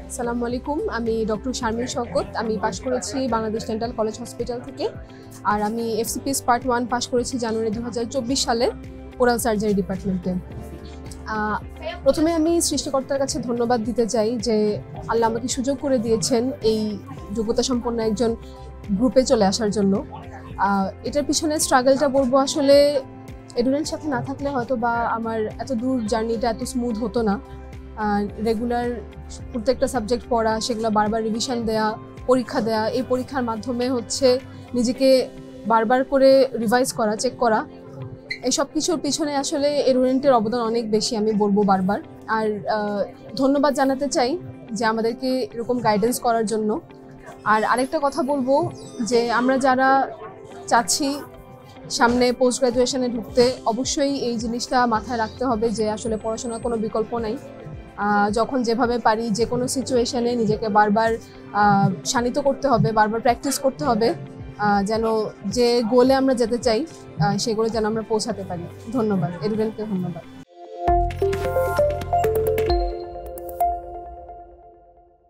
আসসালামু আলাইকুম, আমি ডক্টর শারমিন শওকত। আমি পাশ করেছি বাংলাদেশ ডেন্টাল কলেজ হসপিটাল থেকে। আর আমি এফসিপিএস পার্ট 1 পাশ করেছি জানুয়ারি 2024 সালে ওরাল সার্জারি ডিপার্টমেন্টে। প্রথমে আমি সৃষ্টিকর্তার কাছে ধন্যবাদ দিতে চাই যে আল্লাহ আমাকে সুযোগ করে দিয়েছেন এই যোগ্যতা সম্পন্ন একজন গ্রুপে চলে আসার জন্য। এটার পিছনে স্ট্রাগলটা বলবো, আসলে এডুরেন্ট সাথে না থাকলে হয়তো বা আমার এত দূর জার্নিটা এত স্মুথ হতো না। রেগুলার প্রত্যেকটা সাবজেক্ট পড়া, সেগুলো বারবার রিভিশন দেয়া, পরীক্ষা দেয়া, এই পরীক্ষার মাধ্যমে হচ্ছে নিজেকে বারবার করে রিভাইজ করা, চেক করা, এই সব কিছুর পিছনে আসলে এডুরেন্টের অবদান অনেক বেশি, আমি বলবো বারবার। আর ধন্যবাদ জানাতে চাই যে আমাদেরকে এরকম গাইডেন্স করার জন্য। আর আরেকটা কথা বলবো যে আমরা যারা চাচ্ছি সামনে পোস্ট গ্র্যাজুয়েশনে ঢুকতে, অবশ্যই এই জিনিসটা মাথায় রাখতে হবে যে আসলে পড়াশোনার কোনো বিকল্প নাই। যখন যেভাবে পারি যে কোনো সিচুয়েশনে নিজেকে বারবার শানিত করতে হবে, বারবার প্র্যাকটিস করতে হবে, যেন যে গোলে আমরা যেতে চাই সেগুলো যেন আমরা পৌঁছাতে পারি। ধন্যবাদ, এডুরেন্টকে ধন্যবাদ।